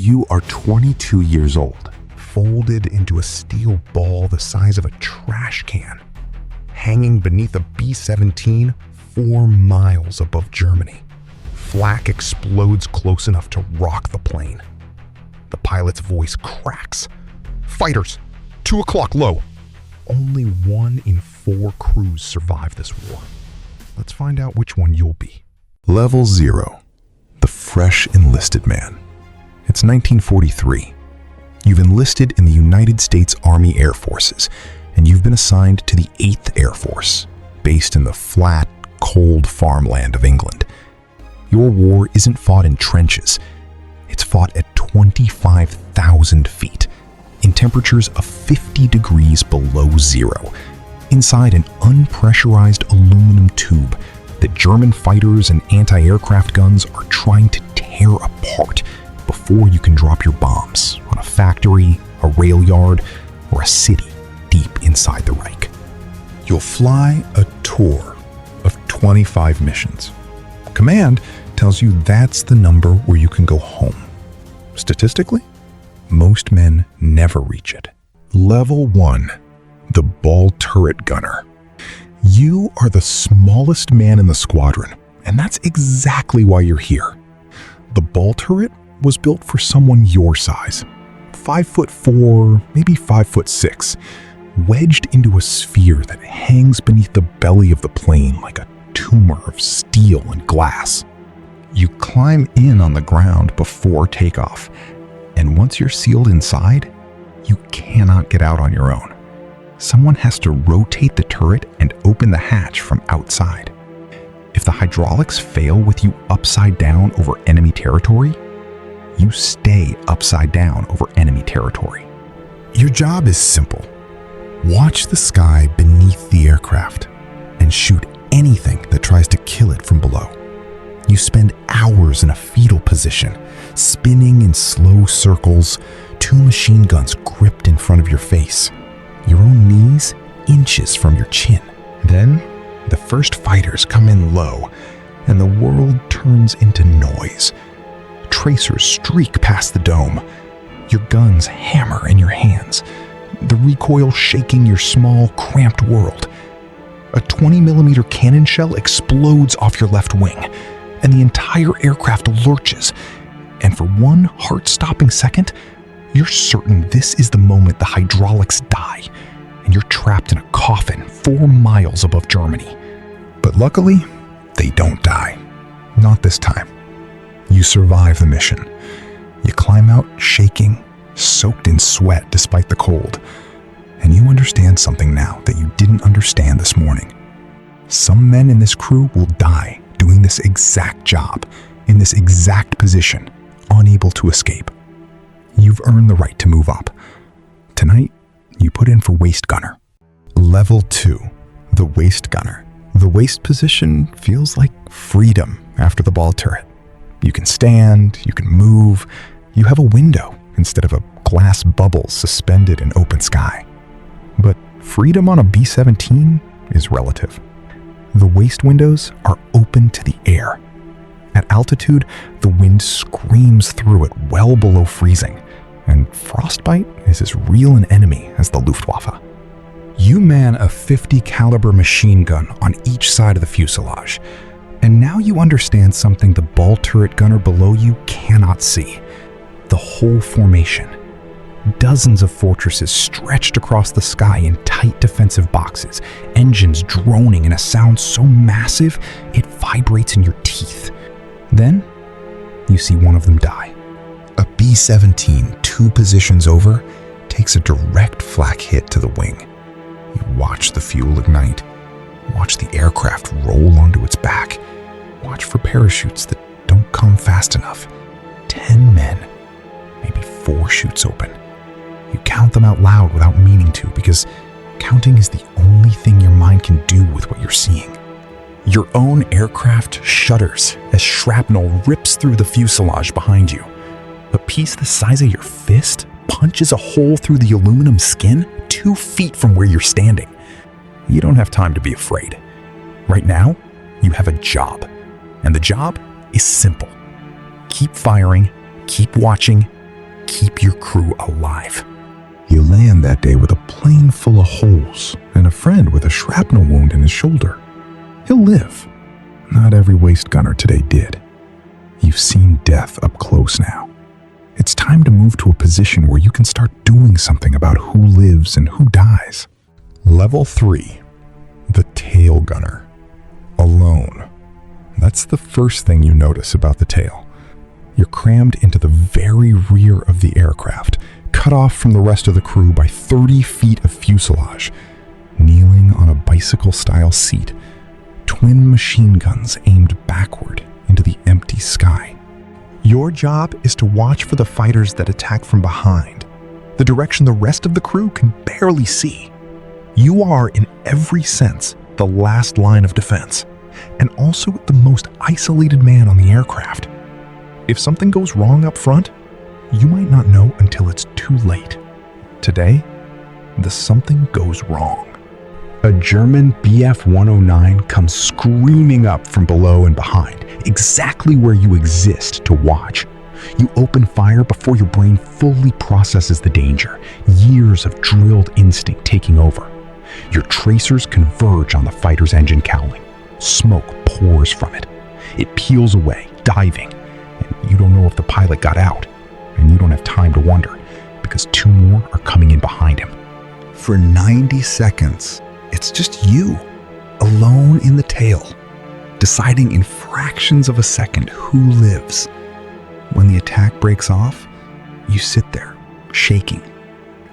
You are 22 years old, folded into a steel ball the size of a trash can, hanging beneath a B-17 4 miles above Germany. Flak explodes close enough to rock the plane. The pilot's voice cracks. "Fighters, 2 o'clock low." Only 1 in 4 crews survive this war. Let's find out which one you'll be. Level 0. The fresh enlisted man. It's 1943. You've enlisted in the United States Army Air Forces, and you've been assigned to the 8th Air Force, based in the flat, cold farmland of England. Your war isn't fought in trenches. It's fought at 25,000 feet, in temperatures of 50 degrees below zero, inside an unpressurized aluminum tube that German fighters and anti-aircraft guns are trying to tear apart before you can drop your bombs on a factory, a rail yard, or a city deep inside the Reich. You'll fly a tour of 25 missions. Command tells you that's the number where you can go home. Statistically, most men never reach it. Level 1, the ball turret gunner. You are the smallest man in the squadron, and that's exactly why you're here. The ball turret was built for someone your size, 5'4", maybe 5'6", wedged into a sphere that hangs beneath the belly of the plane like a tumor of steel and glass. You climb in on the ground before takeoff, and once you're sealed inside, you cannot get out on your own. Someone has to rotate the turret and open the hatch from outside. If the hydraulics fail with you upside down over enemy territory, you stay upside down over enemy territory. Your job is simple. Watch the sky beneath the aircraft and shoot anything that tries to kill it from below. You spend hours in a fetal position, spinning in slow circles, 2 machine guns gripped in front of your face, your own knees inches from your chin. Then, the first fighters come in low, and the world turns into noise. Tracers streak past the dome. Your guns hammer in your hands, the recoil shaking your small, cramped world. A 20mm cannon shell explodes off your left wing, and the entire aircraft lurches. And for one heart-stopping second, you're certain this is the moment the hydraulics die, and you're trapped in a coffin 4 miles above Germany. But luckily, they don't die. Not this time. You survive the mission. You climb out shaking, soaked in sweat despite the cold, and you understand something now that you didn't understand this morning. Some men in this crew will die doing this exact job, in this exact position, unable to escape. You've earned the right to move up. Tonight, you put in for waist gunner. Level 2, the waist gunner. The waist position feels like freedom after the ball turret. You can stand, you can move, you have a window instead of a glass bubble suspended in open sky. But freedom on a B-17 is relative. The waist windows are open to the air. At altitude, the wind screams through it well below freezing, and frostbite is as real an enemy as the Luftwaffe. You man a .50 caliber machine gun on each side of the fuselage, and now you understand something the ball turret gunner below you cannot see. The whole formation. Dozens of fortresses stretched across the sky in tight defensive boxes, engines droning in a sound so massive it vibrates in your teeth. Then, you see one of them die. A B-17 2 positions over takes a direct flak hit to the wing. You watch the fuel ignite, watch the aircraft roll onto its back, watch for parachutes that don't come fast enough. 10 men, maybe 4 chutes open. You count them out loud without meaning to, because counting is the only thing your mind can do with what you're seeing. Your own aircraft shudders as shrapnel rips through the fuselage behind you. A piece the size of your fist punches a hole through the aluminum skin 2 feet from where you're standing. You don't have time to be afraid. Right now, you have a job, and the job is simple. Keep firing, keep watching, keep your crew alive. You land that day with a plane full of holes and a friend with a shrapnel wound in his shoulder. He'll live. Not every waste gunner today did. You've seen death up close now. It's time to move to a position where you can start doing something about who lives and who dies. Level 3. The tail gunner. Alone. That's the first thing you notice about the tail. You're crammed into the very rear of the aircraft, cut off from the rest of the crew by 30 feet of fuselage, kneeling on a bicycle-style seat, twin machine guns aimed backward into the empty sky. Your job is to watch for the fighters that attack from behind, the direction the rest of the crew can barely see. You are, in every sense, the last line of defense, and also the most isolated man on the aircraft. If something goes wrong up front, you might not know until it's too late. Today, the something goes wrong. A German Bf-109 comes screaming up from below and behind, exactly where you exist to watch. You open fire before your brain fully processes the danger, years of drilled instinct taking over. Your tracers converge on the fighter's engine cowling. Smoke pours from it. It peels away, diving, and you don't know if the pilot got out, and you don't have time to wonder, because 2 more are coming in behind him. For 90 seconds, it's just you, alone in the tail, deciding in fractions of a second who lives. When the attack breaks off, you sit there, shaking,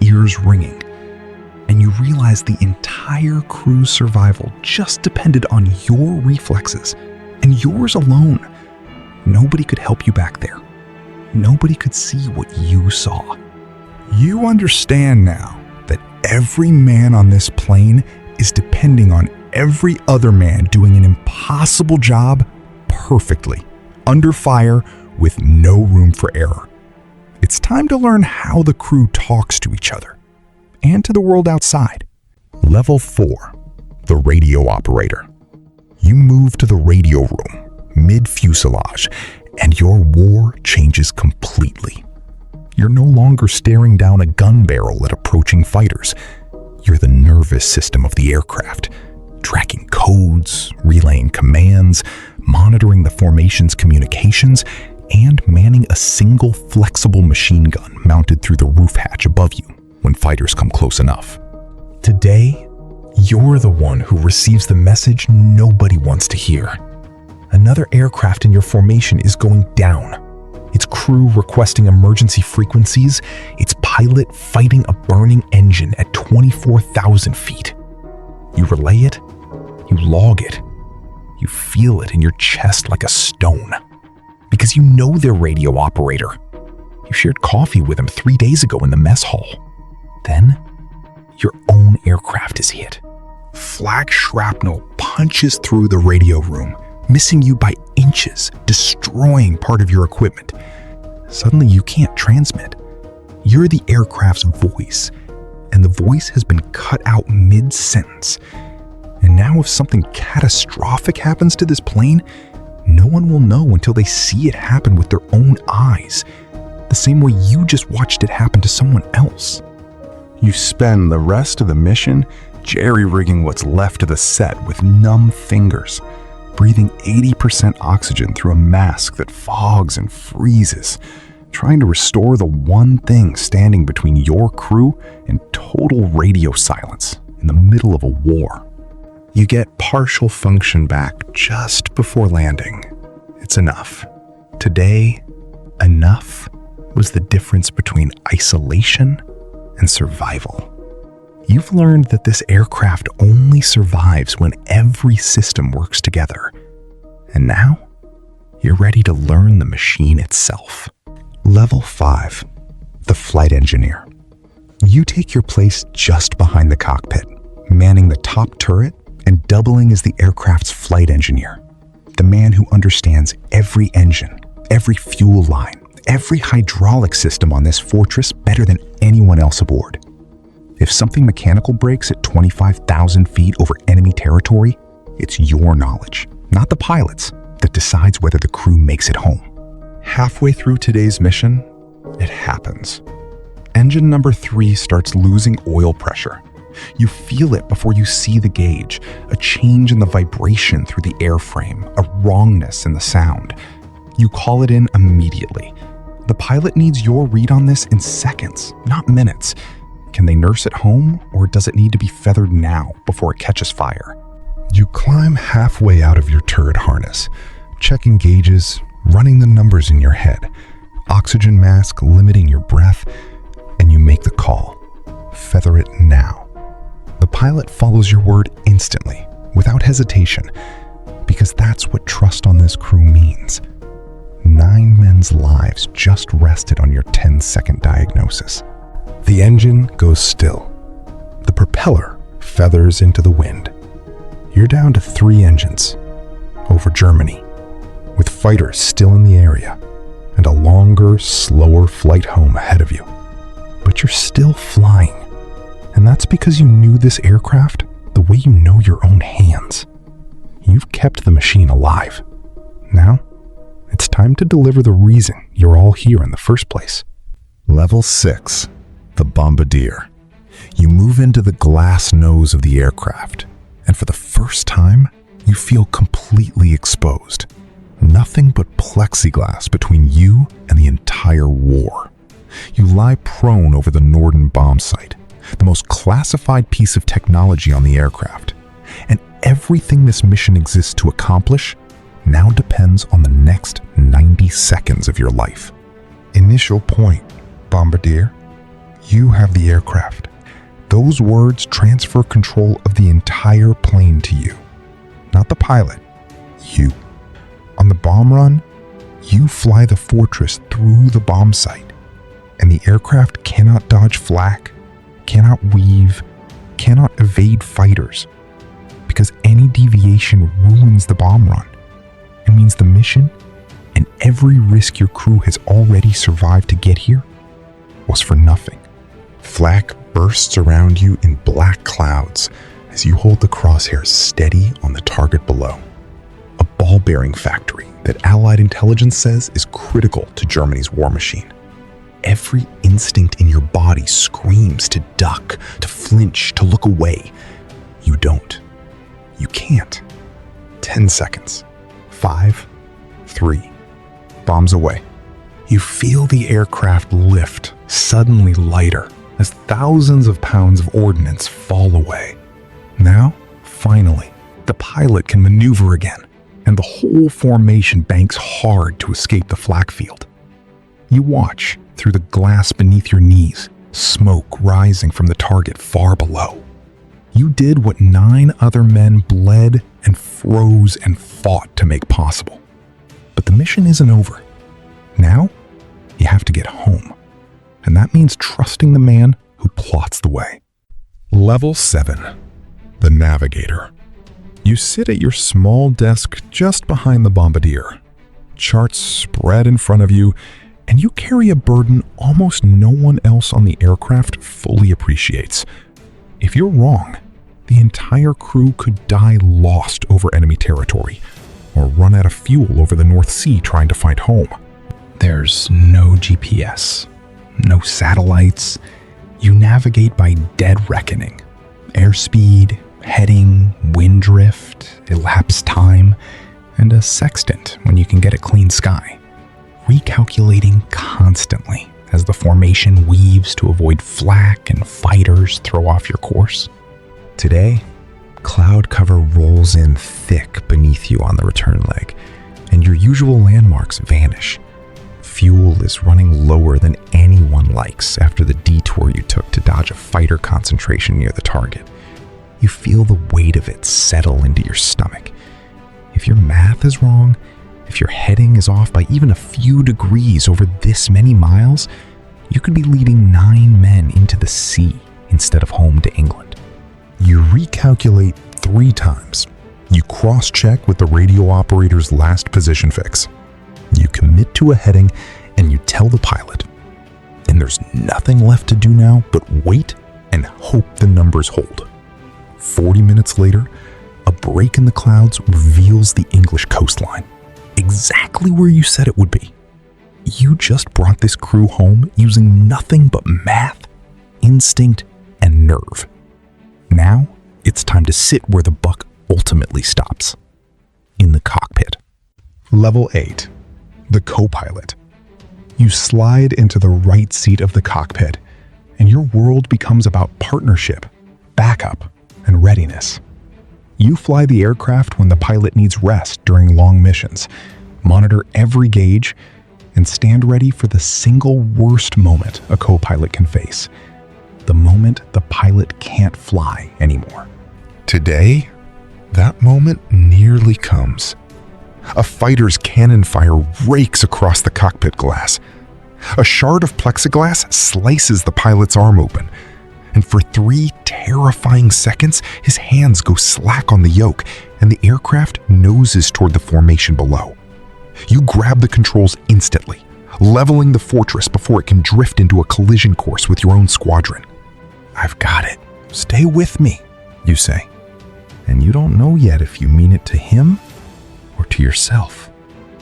ears ringing, and you realize the entire crew's survival just depended on your reflexes, and yours alone. Nobody could help you back there. Nobody could see what you saw. You understand now that every man on this plane is depending on every other man doing an impossible job perfectly, under fire, with no room for error. It's time to learn how the crew talks to each other and to the world outside. Level 4. The radio operator. You move to the radio room, mid-fuselage, and your war changes completely. You're no longer staring down a gun barrel at approaching fighters. You're the nervous system of the aircraft, tracking codes, relaying commands, monitoring the formation's communications, and manning a single flexible machine gun mounted through the roof hatch above you when fighters come close enough. Today, you're the one who receives the message nobody wants to hear. Another aircraft in your formation is going down. Its crew requesting emergency frequencies, its pilot fighting a burning engine at 24,000 feet. You relay it, you log it, you feel it in your chest like a stone. Because you know their radio operator. You shared coffee with him 3 days ago in the mess hall. Then, your own aircraft is hit. Flak shrapnel punches through the radio room, missing you by inches, destroying part of your equipment. Suddenly you can't transmit. You're the aircraft's voice, and the voice has been cut out mid-sentence. And now if something catastrophic happens to this plane, no one will know until they see it happen with their own eyes, the same way you just watched it happen to someone else. You spend the rest of the mission jerry-rigging what's left of the set with numb fingers, breathing 80% oxygen through a mask that fogs and freezes, trying to restore the one thing standing between your crew and total radio silence in the middle of a war. You get partial function back just before landing. It's enough. Today, enough was the difference between isolation and survival. You've learned that this aircraft only survives when every system works together. And now, you're ready to learn the machine itself. Level 5. The flight engineer. You take your place just behind the cockpit, manning the top turret and doubling as the aircraft's flight engineer. The man who understands every engine, every fuel line, every hydraulic system on this fortress better than anyone else aboard. If something mechanical breaks at 25,000 feet over enemy territory, it's your knowledge, not the pilot's, that decides whether the crew makes it home. Halfway through today's mission, it happens. happens. Engine number 3 starts losing oil pressure. You feel it before you see the gauge, a change in the vibration through the airframe, a wrongness in the sound. You call it in immediately. The pilot needs your read on this in seconds, not minutes. Can they nurse it home, or does it need to be feathered now before it catches fire? You climb halfway out of your turret harness, checking gauges, running the numbers in your head, oxygen mask limiting your breath, and you make the call. Feather it now. The pilot follows your word instantly, without hesitation, because that's what trust on this crew means. 9 men's lives just rested on your 10-second diagnosis. The engine goes still. The propeller feathers into the wind. You're down to 3 engines over Germany, with fighters still in the area and a longer, slower flight home ahead of you. But you're still flying, and that's because you knew this aircraft the way you know your own hands. You've kept the machine alive. Now, it's time to deliver the reason you're all here in the first place. Level 6, the Bombardier. You move into the glass nose of the aircraft, and for the first time, you feel completely exposed. Nothing but plexiglass between you and the entire war. You lie prone over the Norden bomb site, the most classified piece of technology on the aircraft. And everything this mission exists to accomplish now depends on the next 90 seconds of your life. Initial point, Bombardier. You have the aircraft. Those words transfer control of the entire plane to you. Not the pilot, you. On the bomb run, you fly the Fortress through the bomb site, and the aircraft cannot dodge flak, cannot weave, cannot evade fighters, because any deviation ruins the bomb run and means the mission and every risk your crew has already survived to get here was for nothing. Flak bursts around you in black clouds as you hold the crosshairs steady on the target below. A ball-bearing factory that Allied intelligence says is critical to Germany's war machine. Every instinct in your body screams to duck, to flinch, to look away. You don't. You can't. 10 seconds. 5, 3. Bombs away. You feel the aircraft lift, suddenly lighter, as thousands of pounds of ordnance fall away. Now, finally, the pilot can maneuver again, and the whole formation banks hard to escape the flak field. You watch through the glass beneath your knees, smoke rising from the target far below. You did what 9 other men bled and froze and fought to make possible. But the mission isn't over. Now, you have to get home. And that means trusting the man who plots the way. Level 7, the Navigator. You sit at your small desk just behind the Bombardier. Charts spread in front of you, and you carry a burden almost no one else on the aircraft fully appreciates. If you're wrong, the entire crew could die lost over enemy territory, or run out of fuel over the North Sea trying to find home. There's no GPS, no satellites. You navigate by dead reckoning. Airspeed, heading, wind drift, elapsed time, and a sextant when you can get a clean sky. Recalculating constantly as the formation weaves to avoid flak and fighters throw off your course. Today, cloud cover rolls in thick beneath you on the return leg, and your usual landmarks vanish. Fuel is running lower than anyone likes after the detour you took to dodge a fighter concentration near the target. You feel the weight of it settle into your stomach. If your math is wrong, if your heading is off by even a few degrees over this many miles, you could be leading 9 men into the sea instead of home to England. You recalculate 3 times. You cross-check with the radio operator's last position fix. You commit to a heading and you tell the pilot. And there's nothing left to do now but wait and hope the numbers hold. 40 minutes later, a break in the clouds reveals the English coastline, exactly where you said it would be. You just brought this crew home using nothing but math, instinct, and nerve. Now, it's time to sit where the buck ultimately stops. In the cockpit. Level 8. The co-pilot. You slide into the right seat of the cockpit, and your world becomes about partnership, backup, and readiness. You fly the aircraft when the pilot needs rest during long missions, monitor every gauge, and stand ready for the single worst moment a co-pilot can face. The moment the pilot can't fly anymore. Today, that moment nearly comes. A fighter's cannon fire rakes across the cockpit glass. A shard of plexiglass slices the pilot's arm open, and for 3 terrifying seconds, his hands go slack on the yoke, and the aircraft noses toward the formation below. You grab the controls instantly, leveling the fortress before it can drift into a collision course with your own squadron. "I've got it. Stay with me," you say. And you don't know yet if you mean it to him or to yourself.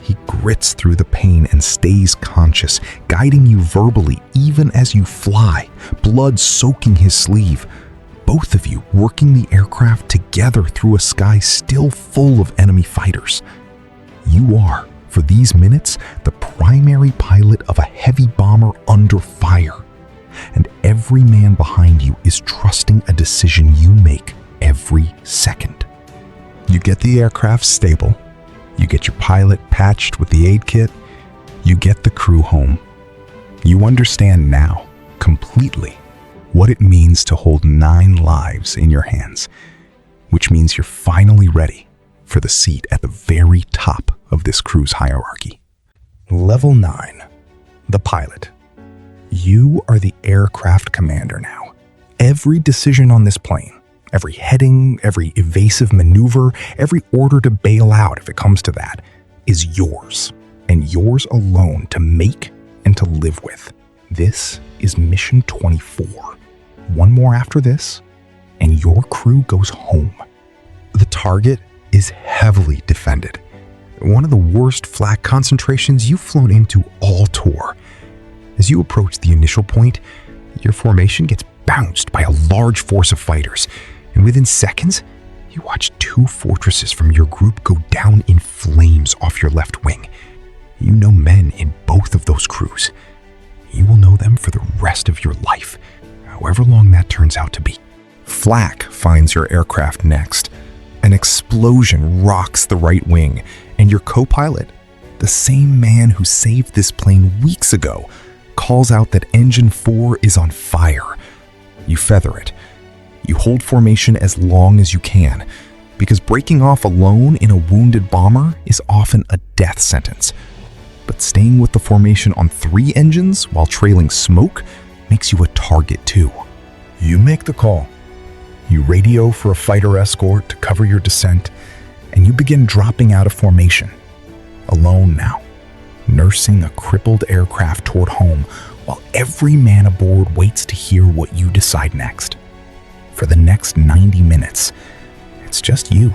He grits through the pain and stays conscious, guiding you verbally even as you fly, blood soaking his sleeve. Both of you working the aircraft together through a sky still full of enemy fighters. You are, for these minutes, the primary pilot of a heavy bomber under fire. And every man behind you is trusting a decision you make every second. You get the aircraft stable. You get your pilot patched with the aid kit. You get the crew home. You understand now, completely, what it means to hold 9 lives in your hands, which means you're finally ready for the seat at the very top of this crew's hierarchy. Level 9. The pilot. You are the aircraft commander now. Every decision on this plane, every heading, every evasive maneuver, every order to bail out if it comes to that, is yours, and yours alone to make and to live with. This is Mission 24. One more after this, and your crew goes home. The target is heavily defended. One of the worst flak concentrations you've flown into all tour. As you approach the initial point, your formation gets bounced by a large force of fighters, and within seconds, you watch 2 fortresses from your group go down in flames off your left wing. You know men in both of those crews. You will know them for the rest of your life, however long that turns out to be. Flak finds your aircraft next. An explosion rocks the right wing, and your co-pilot, the same man who saved this plane weeks ago, calls out that engine 4 is on fire. You feather it. You hold formation as long as you can, because breaking off alone in a wounded bomber is often a death sentence. But staying with the formation on 3 engines while trailing smoke makes you a target too. You make the call. You radio for a fighter escort to cover your descent, and you begin dropping out of formation. Alone now, nursing a crippled aircraft toward home while every man aboard waits to hear what you decide next. For the next 90 minutes, it's just you,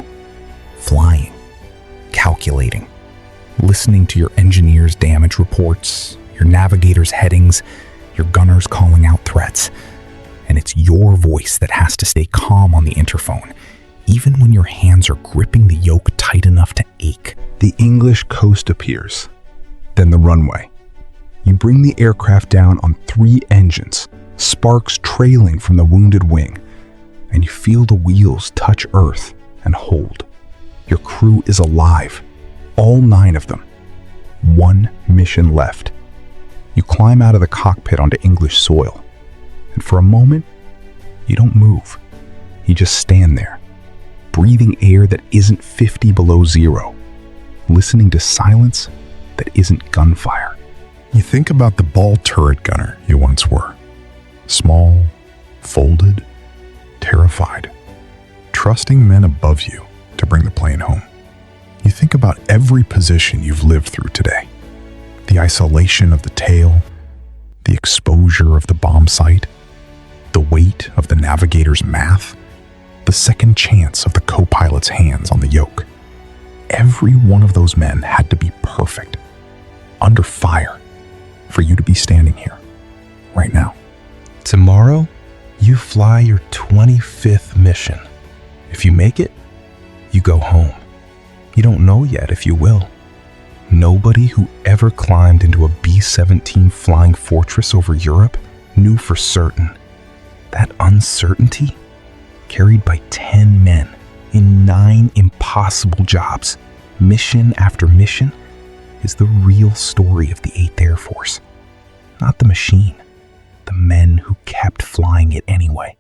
flying, calculating, listening to your engineer's damage reports, your navigator's headings, your gunners calling out threats. And it's your voice that has to stay calm on the interphone, even when your hands are gripping the yoke tight enough to ache. The English coast appears, then the runway. You bring the aircraft down on 3 engines, sparks trailing from the wounded wing, and you feel the wheels touch earth and hold. Your crew is alive, all 9 of them. 1 mission left. You climb out of the cockpit onto English soil, and for a moment, you don't move. You just stand there, breathing air that isn't 50 below zero, listening to silence that isn't gunfire. You think about the ball turret gunner you once were. Small, folded, terrified, trusting men above you to bring the plane home. You think about every position you've lived through today. The isolation of the tail, the exposure of the bomb site, the weight of the navigator's math, the second chance of the co-pilot's hands on the yoke. Every one of those men had to be perfect, under fire, for you to be standing here, right now. Tomorrow, you fly your 25th mission. If you make it, you go home. You don't know yet if you will. Nobody who ever climbed into a B-17 flying fortress over Europe knew for certain. That uncertainty, carried by 10 men in 9 impossible jobs, mission after mission, is the real story of the 8th Air Force. Not the machine, the men who kept flying it anyway.